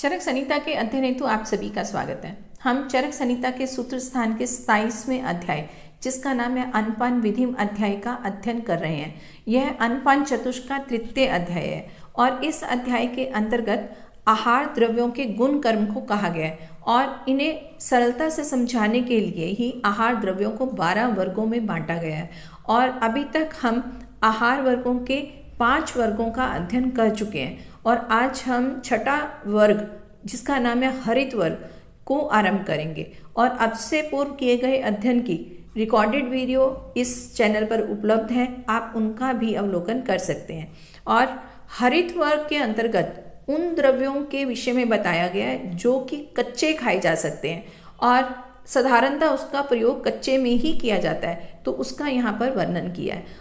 चरक संहिता के अध्ययन हेतु आप सभी का स्वागत है। हम चरक संहिता के सूत्र स्थान के 27वें अध्याय जिसका नाम है अन्नपान विधिम अध्याय का अध्ययन कर रहे हैं। यह अन्नपान चतुष्क का तृतीय अध्याय है और इस अध्याय के अंतर्गत आहार द्रव्यों के गुण कर्म को कहा गया है और इन्हें सरलता से समझाने के लिए ही आहार द्रव्यों को 12 वर्गों में बांटा गया है। और अभी तक हम आहार वर्गों के 5 वर्गों का अध्ययन कर चुके हैं और आज हम छठा वर्ग जिसका नाम है हरित वर्ग को आरंभ करेंगे। और अब से पूर्व किए गए अध्ययन की रिकॉर्डेड वीडियो इस चैनल पर उपलब्ध है, आप उनका भी अवलोकन कर सकते हैं। और हरित वर्ग के अंतर्गत उन द्रव्यों के विषय में बताया गया है जो कि कच्चे खाए जा सकते हैं और साधारणतः उसका प्रयोग कच्चे में ही किया जाता है, तो उसका यहाँ पर वर्णन किया है।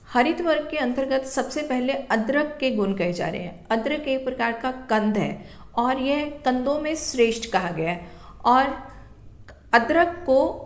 हरित वर्ग के अंतर्गत सबसे पहले अदरक के गुण कहे जा रहे हैं। अदरक एक प्रकार का कंद है और यह कंदों में श्रेष्ठ कहा गया है। और अदरक को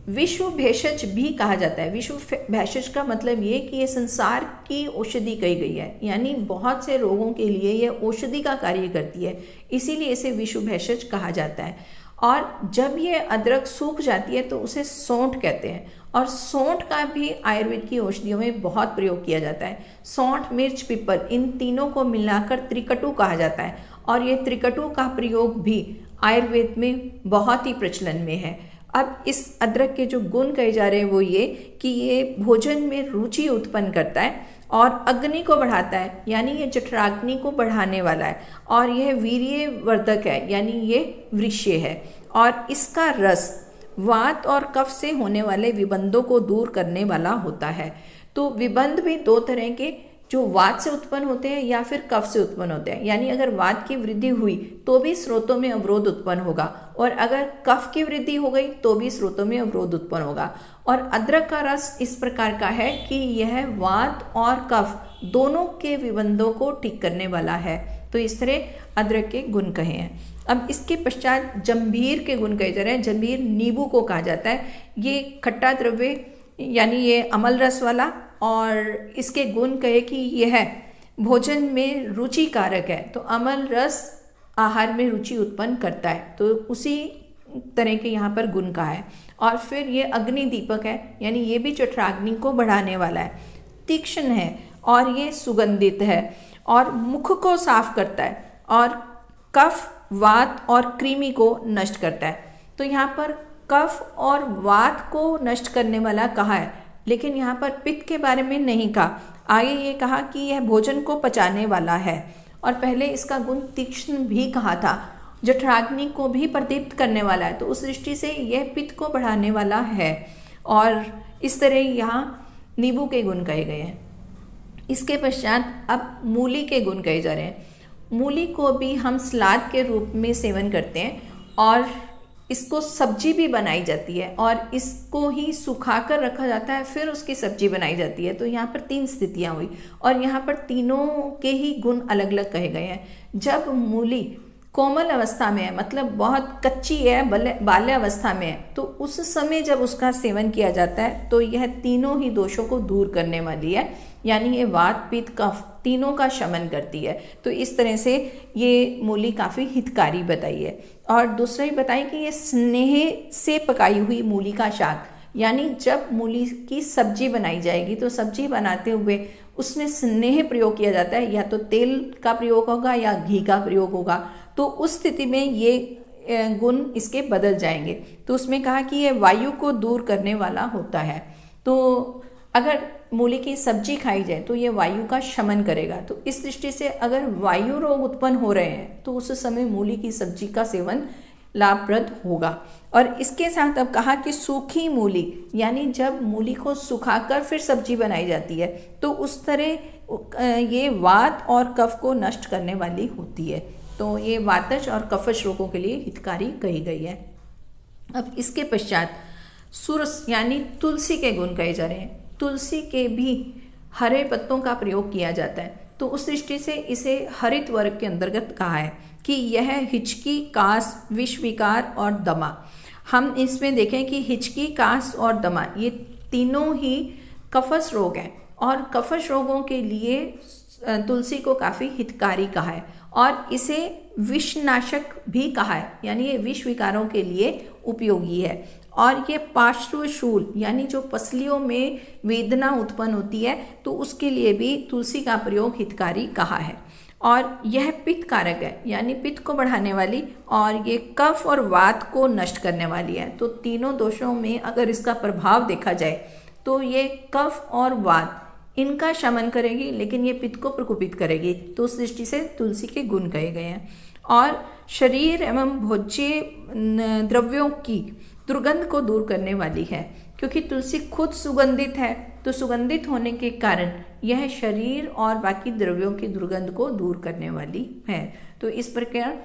विश्व भेषज भी कहा जाता है। विश्व भेषज का मतलब ये कि ये संसार की औषधि कही गई है, यानी बहुत से रोगों के लिए यह औषधि का कार्य करती है, इसीलिए इसे विश्व भेषज कहा जाता है। और जब ये अदरक सूख जाती है तो उसे सौंठ कहते हैं और सौंठ का भी आयुर्वेद की औषधियों में बहुत प्रयोग किया जाता है। सौंठ, मिर्च, पीपल, इन तीनों को मिलाकर त्रिकटु कहा जाता है और ये त्रिकटु का प्रयोग भी आयुर्वेद में बहुत ही प्रचलन में है। अब इस अदरक के जो गुण कहे जा रहे हैं वो ये कि ये भोजन में रुचि उत्पन्न करता है और अग्नि को बढ़ाता है, यानी ये जठराग्नि को बढ़ाने वाला है। और यह वीर्य वर्धक है, यानी ये वृष्य है। और इसका रस वात और कफ से होने वाले विबंधों को दूर करने वाला होता है। तो विबंध भी दो तरह के, जो वात से उत्पन्न होते हैं या फिर कफ से उत्पन्न होते हैं। यानी अगर वात की वृद्धि हुई तो भी स्रोतों में अवरोध उत्पन्न होगा और अगर कफ की वृद्धि हो गई तो भी स्रोतों में अवरोध उत्पन्न होगा। और अदरक का रस इस प्रकार का है कि यह वात और कफ दोनों के विबंधों को ठीक करने वाला है। तो इस तरह अदरक के गुण कहे हैं। अब इसके पश्चात जंभीर के गुण कहे जा रहे हैं। जंभीर नींबू को कहा जाता है। ये खट्टा द्रव्य यानी ये अमल रस वाला, और इसके गुण कहे कि यह भोजन में रुचिकारक है। तो अमल रस आहार में रुचि उत्पन्न करता है, तो उसी तरह के यहाँ पर गुण कहा है। और फिर ये अग्नि दीपक है, यानी ये भी जठराग्नि को बढ़ाने वाला है। तीक्ष्ण है और ये सुगंधित है और मुख को साफ करता है और कफ, वात और कृमि को नष्ट करता है। तो यहाँ पर कफ और वात को नष्ट करने वाला कहा है, लेकिन यहाँ पर पित्त के बारे में नहीं कहा। आगे ये कहा कि यह भोजन को पचाने वाला है और पहले इसका गुण तीक्ष्ण भी कहा था, जठराग्नि को भी प्रदीप्त करने वाला है। तो उस दृष्टि से यह पित्त को बढ़ाने वाला है। और इस तरह यहाँ नींबू के गुण कहे गए हैं। इसके पश्चात अब मूली के गुण कहे जा रहे हैं। मूली को भी हम सलाद के रूप में सेवन करते हैं और इसको सब्जी भी बनाई जाती है और इसको ही सुखाकर रखा जाता है, फिर उसकी सब्जी बनाई जाती है। तो यहाँ पर 3 स्थितियाँ हुई और यहाँ पर तीनों के ही गुण अलग अलग कहे गए हैं। जब मूली कोमल अवस्था में है, मतलब बहुत कच्ची है, बाल्य अवस्था में है, तो उस समय जब उसका सेवन किया जाता है तो यह तीनों ही दोषों को दूर करने वाली है, यानी ये वात, पित्त, कफ तीनों का शमन करती है। तो इस तरह से ये मूली काफ़ी हितकारी बताई है। और दूसरा ही बताई कि ये स्नेह से पकाई हुई मूली का शाक, यानी जब मूली की सब्जी बनाई जाएगी तो सब्जी बनाते हुए उसमें स्नेह प्रयोग किया जाता है, या तो तेल का प्रयोग होगा या घी का प्रयोग होगा। तो उस स्थिति में ये गुण इसके बदल जाएंगे। तो उसमें कहा कि ये वायु को दूर करने वाला होता है। तो अगर मूली की सब्जी खाई जाए तो ये वायु का शमन करेगा। तो इस दृष्टि से अगर वायु रोग उत्पन्न हो रहे हैं तो उस समय मूली की सब्जी का सेवन लाभप्रद होगा। और इसके साथ अब कहा कि सूखी मूली, यानी जब मूली को सुखाकर फिर सब्जी बनाई जाती है तो उस तरह ये वात और कफ को नष्ट करने वाली होती है। तो ये वातज और कफज रोगों के लिए हितकारी कही गई है। अब इसके पश्चात सुरस यानी तुलसी के गुण कहे जा रहे हैं। तुलसी के भी हरे पत्तों का प्रयोग किया जाता है, तो उस दृष्टि से इसे हरित वर्ग के अंतर्गत कहा है कि यह हिचकी, कास, विष विकार और दमा। हम इसमें देखें कि हिचकी, कास और दमा ये तीनों ही कफस रोग हैं और कफस रोगों के लिए तुलसी को काफ़ी हितकारी कहा है। और इसे विषनाशक भी कहा है, यानी ये विष विकारों के लिए उपयोगी है। और ये पार्श्वशूल यानी जो पसलियों में वेदना उत्पन्न होती है तो उसके लिए भी तुलसी का प्रयोग हितकारी कहा है। और यह पित्त कारक है, यानी पित्त को बढ़ाने वाली, और ये कफ और वात को नष्ट करने वाली है। तो तीनों दोषों में अगर इसका प्रभाव देखा जाए तो ये कफ और वात इनका शमन करेगी, लेकिन ये पित्त को प्रकोपित करेगी। तो उस दृष्टि से तुलसी के गुण कहे गए हैं। और शरीर एवं भोज्य द्रव्यों की दुर्गंध को दूर करने वाली है, क्योंकि तुलसी खुद सुगंधित है, तो सुगंधित होने के कारण यह शरीर और बाकी द्रव्यों की दुर्गंध को दूर करने वाली है। तो इस प्रकार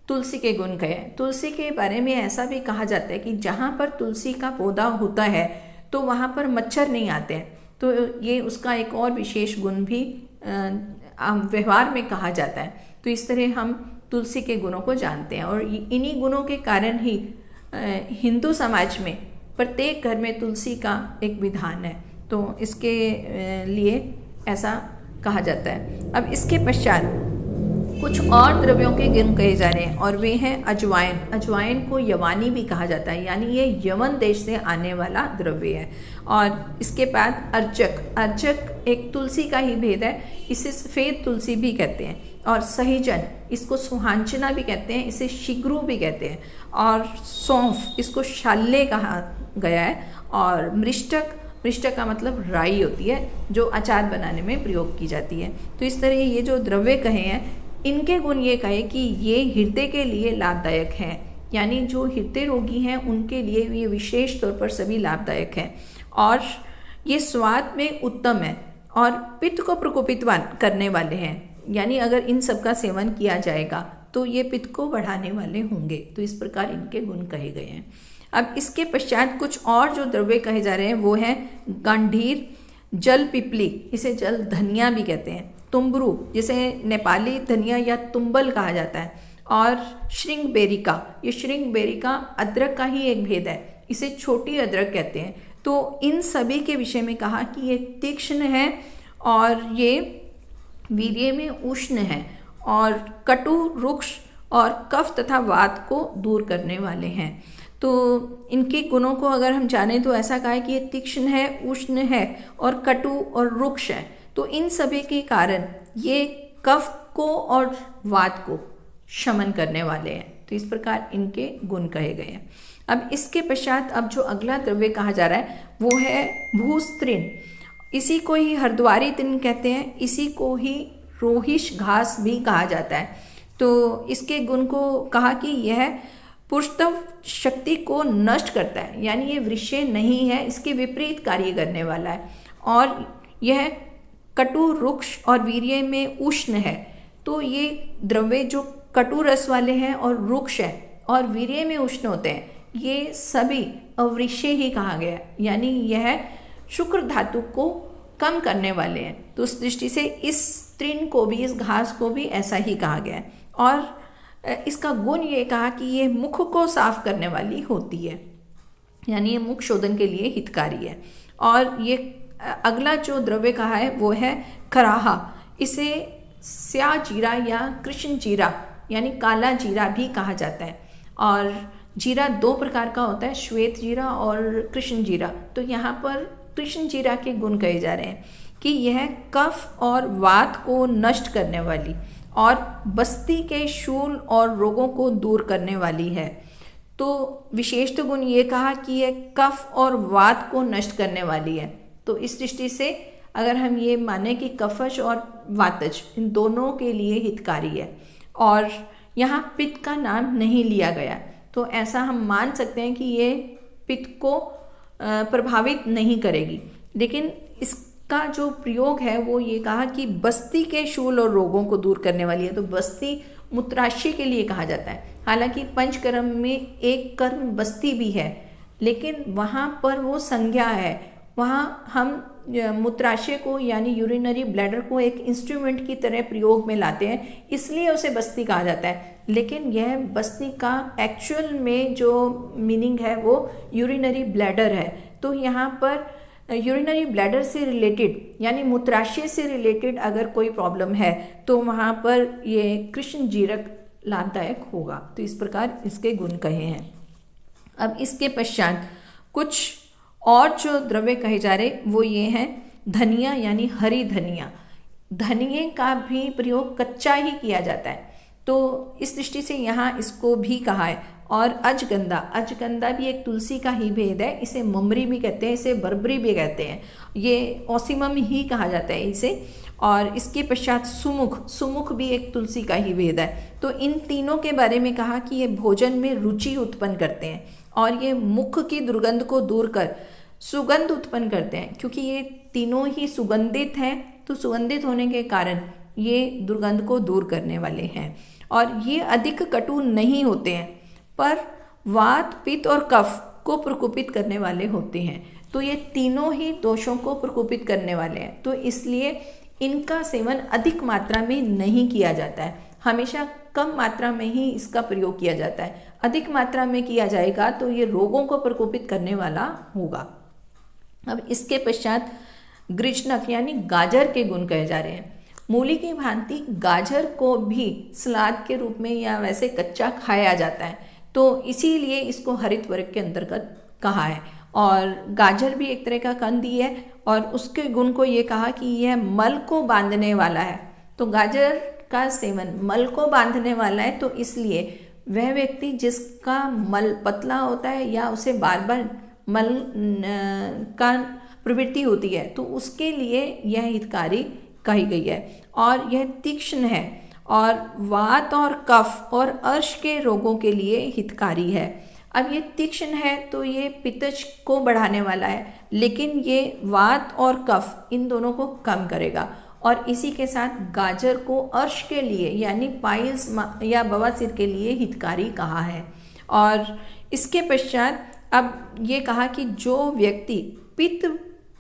तुलसी के गुण कहे। तुलसी के बारे में ऐसा भी कहा जाता है कि जहाँ पर तुलसी का पौधा होता है तो वहाँ पर मच्छर नहीं आते हैं। तो ये उसका एक और विशेष गुण भी व्यवहार में कहा जाता है। तो इस तरह हम तुलसी के गुणों को जानते हैं, और इन्हीं गुणों के कारण ही हिंदू समाज में प्रत्येक घर में तुलसी का एक विधान है। तो इसके लिए ऐसा कहा जाता है। अब इसके पश्चात कुछ और द्रव्यों के गुण कहे जा रहे हैं, और वे हैं अजवाइन। अजवाइन को यवानी भी कहा जाता है, यानी ये यमन देश से आने वाला द्रव्य है। और इसके बाद अर्चक। अर्चक एक तुलसी का ही भेद है, इसे सफ़ेद तुलसी भी कहते हैं। और सहीजन, इसको सुहांचना भी कहते हैं, इसे शिग्रू भी कहते हैं। और सौंफ, इसको शाल्य कहा गया है। और मृष्टक, मृष्टक का मतलब राई होती है, जो अचार बनाने में प्रयोग की जाती है। तो इस तरह ये जो द्रव्य कहे हैं, इनके गुण ये कहे कि ये हृदय के लिए लाभदायक हैं, यानी जो हृदय रोगी हैं उनके लिए ये विशेष तौर पर सभी लाभदायक हैं। और ये स्वाद में उत्तम है, और पित्त को प्रकोपित करने वाले हैं, यानी अगर इन सब का सेवन किया जाएगा तो ये पित्त को बढ़ाने वाले होंगे। तो इस प्रकार इनके गुण कहे गए हैं। अब इसके पश्चात कुछ और जो द्रव्य कहे जा रहे हैं वो है गंभीर, जल पिपली, इसे जल धनिया भी कहते हैं, तुम्बरू, जिसे नेपाली धनिया या तुम्बल कहा जाता है, और श्रृंगबेरिका। ये श्रृंगबेरिका अदरक का ही एक भेद है, इसे छोटी अदरक कहते हैं। तो इन सभी के विषय में कहा कि ये तीक्ष्ण है, और ये वीर्य में उष्ण है, और कटु, रुक्ष और कफ तथा वात को दूर करने वाले हैं। तो इनके गुणों को अगर हम जानें तो ऐसा कहा है कि ये तीक्ष्ण है, उष्ण है और कटु और रुक्ष है। तो इन सभी के कारण ये कफ को और वात को शमन करने वाले हैं। तो इस प्रकार इनके गुण कहे गए हैं। अब इसके पश्चात अब जो अगला द्रव्य कहा जा रहा है वो है भूस्त्रीण। इसी को ही हरद्वारी तृण कहते हैं, इसी को ही रोहिश घास भी कहा जाता है। तो इसके गुण को कहा कि यह पुरुषत्व शक्ति को नष्ट करता है, यानी ये वृषय नहीं है, इसके विपरीत कार्य करने वाला है। और यह कटु, रुक्ष और वीर्य में उष्ण है। तो ये द्रव्य जो कटु रस वाले हैं और रुक्ष है और वीर्य में उष्ण होते हैं, ये सभी अवृषय ही कहा गया, यानी यह शुक्र धातु को कम करने वाले हैं। तो उस दृष्टि से इस तृण को भी, इस घास को भी ऐसा ही कहा गया है। और इसका गुण ये कहा कि ये मुख को साफ करने वाली होती है, यानी ये मुख शोधन के लिए हितकारी है। और ये अगला जो द्रव्य कहा है वो है खराहा। इसे स्या जीरा या कृष्ण जीरा यानी काला जीरा भी कहा जाता है। और जीरा दो प्रकार का होता है, श्वेत जीरा और कृष्ण जीरा। तो यहाँ पर कृष्ण जीरा के गुण कहे जा रहे हैं कि यह कफ और वात को नष्ट करने वाली और बस्ती के शूल और रोगों को दूर करने वाली है। तो विशेष तो गुण ये कहा कि यह कफ और वात को नष्ट करने वाली है। तो इस दृष्टि से अगर हम ये माने कि कफज और वातज इन दोनों के लिए हितकारी है, और यहाँ पित्त का नाम नहीं लिया गया, तो ऐसा हम मान सकते हैं कि ये पित्त को प्रभावित नहीं करेगी। लेकिन इसका जो प्रयोग है वो ये कहा कि बस्ती के शूल और रोगों को दूर करने वाली है। तो बस्ती मूत्राशय के लिए कहा जाता है। हालांकि पंचकर्म में एक कर्म बस्ती भी है, लेकिन वहाँ पर वो संज्ञा है, वहाँ हम मूत्राशय को यानी यूरिनरी ब्लैडर को एक इंस्ट्रूमेंट की तरह प्रयोग में लाते हैं, इसलिए उसे बस्ती कहा जाता है। लेकिन यह बस्ती का एक्चुअल में जो मीनिंग है वो यूरिनरी ब्लैडर है। तो यहाँ पर यूरिनरी ब्लैडर से रिलेटेड यानी मूत्राशय से रिलेटेड अगर कोई प्रॉब्लम है तो वहाँ पर ये कृष्ण जीरक लाभदायक होगा। तो इस प्रकार इसके गुण कहे हैं। अब इसके पश्चात कुछ और जो द्रव्य कहे जा रहे वो ये हैं धनिया यानी हरी धनिया। धनिये का भी प्रयोग कच्चा ही किया जाता है, तो इस दृष्टि से यहाँ इसको भी कहा है। और अजगंधा, अजगंधा भी एक तुलसी का ही भेद है, इसे ममरी भी कहते हैं, इसे बर्बरी भी कहते हैं, ये ऑसिमम ही कहा जाता है इसे। और इसके पश्चात सुमुख, सुमुख भी एक तुलसी का ही भेद है। तो इन तीनों के बारे में कहा कि ये भोजन में रुचि उत्पन्न करते हैं और ये मुख की दुर्गंध को दूर कर सुगंध उत्पन्न करते हैं, क्योंकि ये तीनों ही सुगंधित हैं, तो सुगंधित होने के कारण ये दुर्गंध को दूर करने वाले हैं। और ये अधिक कटु नहीं होते हैं, पर वात, पित्त और कफ को प्रकोपित करने वाले होते हैं। तो ये तीनों ही दोषों को प्रकोपित करने वाले हैं, तो इसलिए इनका सेवन अधिक मात्रा में नहीं किया जाता है, हमेशा कम मात्रा में ही इसका प्रयोग किया जाता है। अधिक मात्रा में किया जाएगा तो ये रोगों को प्रकोपित करने वाला होगा। अब इसके पश्चात गृष्णक यानी गाजर के गुण कहे जा रहे हैं। मूली की भांति गाजर को भी सलाद के रूप में या वैसे कच्चा खाया जाता है, तो इसीलिए इसको हरित वर्ग के अंतर्गत कहा है। और गाजर भी एक तरह का कंद ही है और उसके गुण को ये कहा कि यह मल को बांधने वाला है। तो गाजर का सेवन मल को बांधने वाला है, तो इसलिए वह व्यक्ति जिसका मल पतला होता है या उसे बार बार मल का प्रवृत्ति होती है, तो उसके लिए यह हितकारी कही गई है। और यह तीक्ष्ण है और वात और कफ और अर्श के रोगों के लिए हितकारी है। अब ये तीक्ष्ण है तो ये पित्त को बढ़ाने वाला है, लेकिन ये वात और कफ इन दोनों को कम करेगा। और इसी के साथ गाजर को अर्श के लिए यानी पाइल्स या बवासीर के लिए हितकारी कहा है। और इसके पश्चात अब ये कहा कि जो व्यक्ति पित्त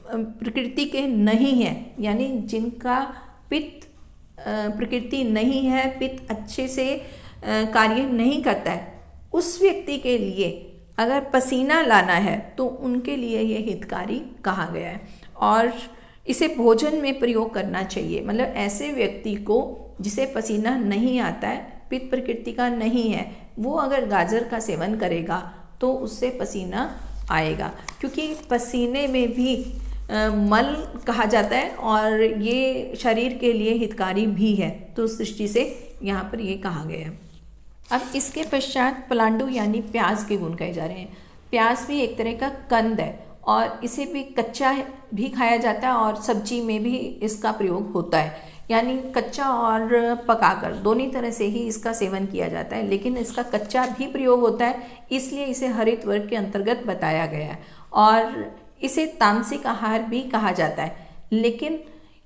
प्रकृति के नहीं है, यानी जिनका पित्त प्रकृति नहीं है, पित्त अच्छे से कार्य नहीं करता है, उस व्यक्ति के लिए अगर पसीना लाना है तो उनके लिए यह हितकारी कहा गया है। और इसे भोजन में प्रयोग करना चाहिए, मतलब ऐसे व्यक्ति को जिसे पसीना नहीं आता है, पित्त प्रकृति का नहीं है, वो अगर गाजर का सेवन करेगा तो उससे पसीना आएगा, क्योंकि पसीने में भी मल कहा जाता है और ये शरीर के लिए हितकारी भी है, तो उस दृष्टि से यहाँ पर ये कहा गया है। अब इसके पश्चात पलांडु यानी प्याज के गुण कहे जा रहे हैं। प्याज भी एक तरह का कंद है और इसे भी कच्चा भी खाया जाता है और सब्जी में भी इसका प्रयोग होता है, यानी कच्चा और पकाकर दोनों तरह से ही इसका सेवन किया जाता है। लेकिन इसका कच्चा भी प्रयोग होता है, इसलिए इसे हरित वर्ग के अंतर्गत बताया गया है। और इसे तामसिक आहार भी कहा जाता है, लेकिन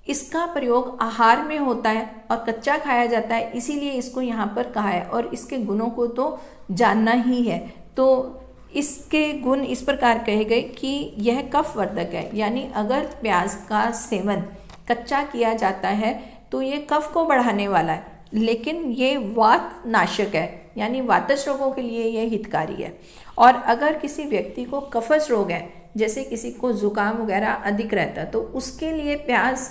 इसका प्रयोग आहार में होता है और कच्चा खाया जाता है, इसीलिए इसको यहाँ पर कहा है। और इसके गुणों को तो जानना ही है, तो इसके गुण इस प्रकार कहे गए कि यह कफवर्धक है, यानी अगर प्याज का सेवन कच्चा किया जाता है तो ये कफ को बढ़ाने वाला है, लेकिन ये वात नाशक है, यानी वातज रोगों के लिए यह हितकारी है। और अगर किसी व्यक्ति को कफज रोग है, जैसे किसी को जुकाम वगैरह अधिक रहता है, तो उसके लिए प्याज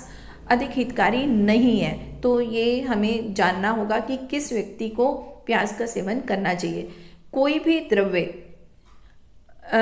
अधिक हितकारी नहीं है। तो ये हमें जानना होगा कि किस व्यक्ति को प्याज का सेवन करना चाहिए। कोई भी द्रव्य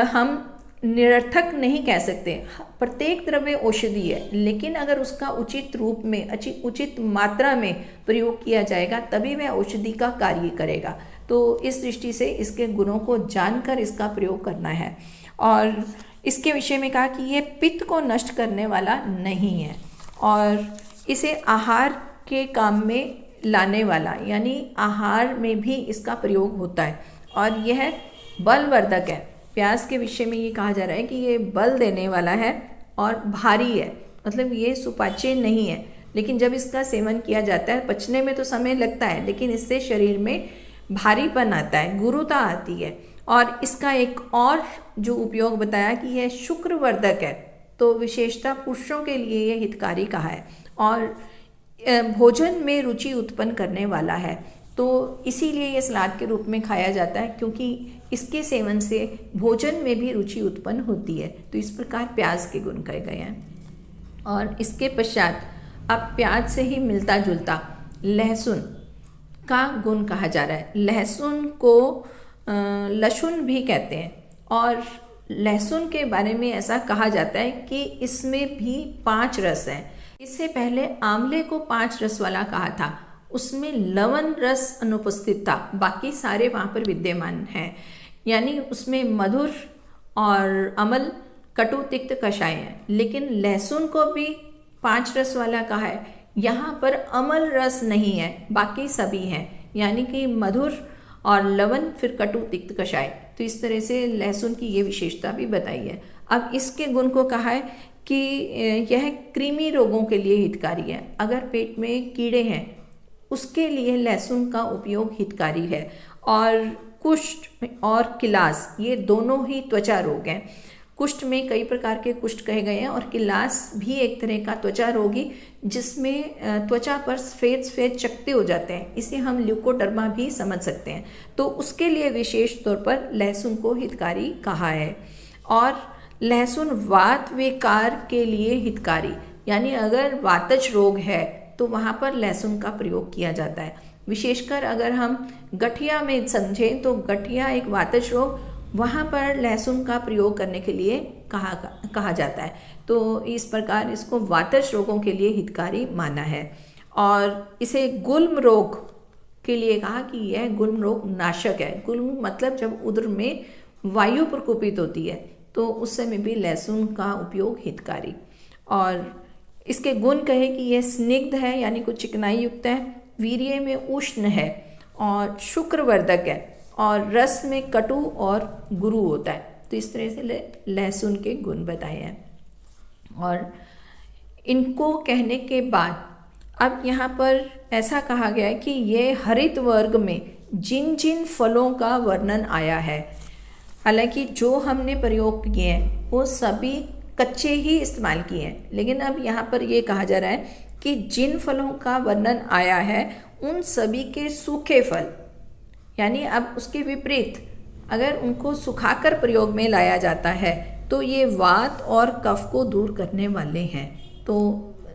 हम निरर्थक नहीं कह सकते, प्रत्येक द्रव्य औषधि है, लेकिन अगर उसका उचित रूप में उचित मात्रा में प्रयोग किया जाएगा तभी वह औषधि का कार्य करेगा। तो इस दृष्टि से इसके गुणों को जानकर इसका प्रयोग करना है। और इसके विषय में कहा कि ये पित्त को नष्ट करने वाला नहीं है और इसे आहार के काम में लाने वाला, यानी आहार में भी इसका प्रयोग होता है। और यह बलवर्धक है। प्याज के विषय में ये कहा जा रहा है कि ये बल देने वाला है और भारी है, मतलब ये सुपाच्य नहीं है, लेकिन जब इसका सेवन किया जाता है, पचने में तो समय लगता है, लेकिन इससे शरीर में भारीपन आता है, गुरुता आती है। और इसका एक और जो उपयोग बताया कि यह शुक्रवर्धक है, तो विशेषतः पुरुषों के लिए यह हितकारी कहा है। और भोजन में रुचि उत्पन्न करने वाला है, तो इसीलिए ये सलाद के रूप में खाया जाता है, क्योंकि इसके सेवन से भोजन में भी रुचि उत्पन्न होती है। तो इस प्रकार प्याज के गुण कहे गए हैं। और इसके पश्चात अब प्याज से ही मिलता जुलता लहसुन का गुण कहा जा रहा है। लहसुन को लहसुन भी कहते हैं, और लहसुन के बारे में ऐसा कहा जाता है कि इसमें भी 5 रस हैं। इससे पहले आंवले को 5 रस वाला कहा था, उसमें लवण रस अनुपस्थित था, बाकी सारे वहाँ पर विद्यमान हैं। यानी उसमें मधुर और अम्ल, कटु, तिक्त, कषाय हैं। लेकिन लहसुन को भी 5 रस वाला कहा है, यहाँ पर अम्ल रस नहीं है, बाकी सभी हैं, यानी कि मधुर और लवण, फिर कटु, तिक्त, कषाय। तो इस तरह से लहसुन की ये विशेषता भी बताई है। अब इसके गुण को कहा है कि यह कृमि रोगों के लिए हितकारी है। अगर पेट में कीड़े हैं उसके लिए लहसुन का उपयोग हितकारी है। और कुष्ठ और किलास, ये दोनों ही त्वचा रोग हैं। कुष्ठ में कई प्रकार के कुष्ठ कहे गए हैं, और किलास भी एक तरह का त्वचा रोगी जिसमें त्वचा पर सफ़ेद सफ़ेद चकत्ते हो जाते हैं। इसे हम ल्यूकोडर्मा भी समझ सकते हैं। तो उसके लिए विशेष तौर पर लहसुन को हितकारी कहा है। और लहसुन वात विकार के लिए हितकारी, यानी अगर वातज रोग है तो वहाँ पर लहसुन का प्रयोग किया जाता है। विशेषकर अगर हम गठिया में समझें तो गठिया एक वातज रोग, वहाँ पर लहसुन का प्रयोग करने के लिए कहा जाता है। तो इस प्रकार इसको वातज रोगों के लिए हितकारी माना है। और इसे गुल्म रोग के लिए कहा कि यह गुल्म रोग नाशक है। गुल्म मतलब जब उदर में वायु प्रकोपित होती है तो उस समय भी लहसुन का उपयोग हितकारी। और इसके गुण कहे कि यह स्निग्ध है, यानी कुछ चिकनाई युक्त है, वीर्य में उष्ण है और शुक्रवर्धक है, और रस में कटु और गुरु होता है। तो इस तरह से लहसुन के गुण बताए हैं। और इनको कहने के बाद अब यहाँ पर ऐसा कहा गया है कि ये हरित वर्ग में जिन जिन फलों का वर्णन आया है, हालांकि जो हमने प्रयोग किए हैं वो सभी कच्चे ही इस्तेमाल किए हैं, लेकिन अब यहाँ पर ये कहा जा रहा है कि जिन फलों का वर्णन आया है उन सभी के सूखे फल, यानी अब उसके विपरीत अगर उनको सुखाकर प्रयोग में लाया जाता है तो ये वात और कफ को दूर करने वाले हैं। तो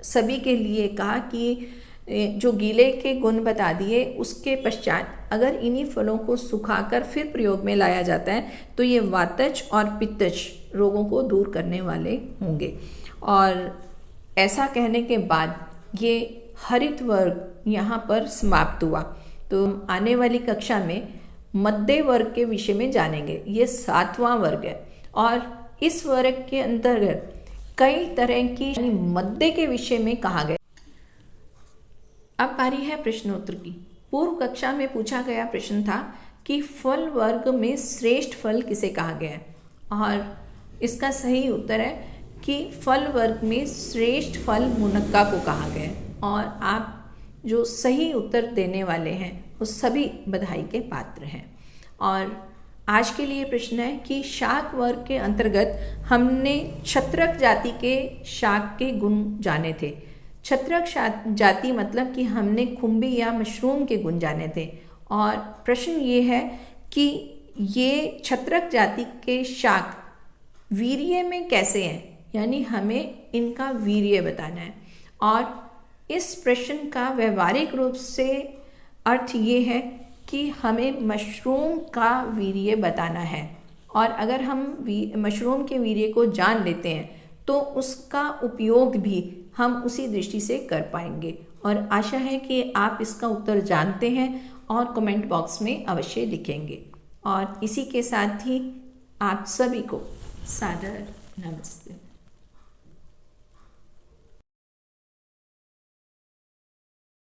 सभी के लिए कहा कि जो गीले के गुण बता दिए, उसके पश्चात अगर इन्हीं फलों को सुखाकर फिर प्रयोग में लाया जाता है तो ये वातज और पित्तज रोगों को दूर करने वाले होंगे। और ऐसा कहने के बाद ये हरित वर्ग यहाँ पर समाप्त हुआ। तो आने वाली कक्षा में मध्य वर्ग के विषय में जानेंगे। ये 7वां वर्ग है, और इस वर्ग के अंतर्गत कई तरह की मध्य के विषय में कहा गया। अब बारी है प्रश्नोत्तर की। पूर्व कक्षा में पूछा गया प्रश्न था कि फल वर्ग में श्रेष्ठ फल किसे कहा गया है, और इसका सही उत्तर है कि फल वर्ग में श्रेष्ठ फल मुनक्का को कहा गया है। और आप जो सही उत्तर देने वाले हैं वो सभी बधाई के पात्र हैं। और आज के लिए प्रश्न है कि शाक वर्ग के अंतर्गत हमने छत्रक जाति के शाक के गुण जाने थे। छत्रक जाति मतलब कि हमने खुम्बी या मशरूम के गुण जाने थे। और प्रश्न ये है कि ये छत्रक जाति के शाक वीर्य में कैसे हैं, यानी हमें इनका वीर्य बताना है। और इस प्रश्न का व्यवहारिक रूप से अर्थ ये है कि हमें मशरूम का वीर्य बताना है। और अगर हम मशरूम के वीर्य को जान लेते हैं तो उसका उपयोग भी हम उसी दृष्टि से कर पाएंगे। और आशा है कि आप इसका उत्तर जानते हैं और कमेंट बॉक्स में अवश्य लिखेंगे। और इसी के साथ ही आप सभी को सादर नमस्ते।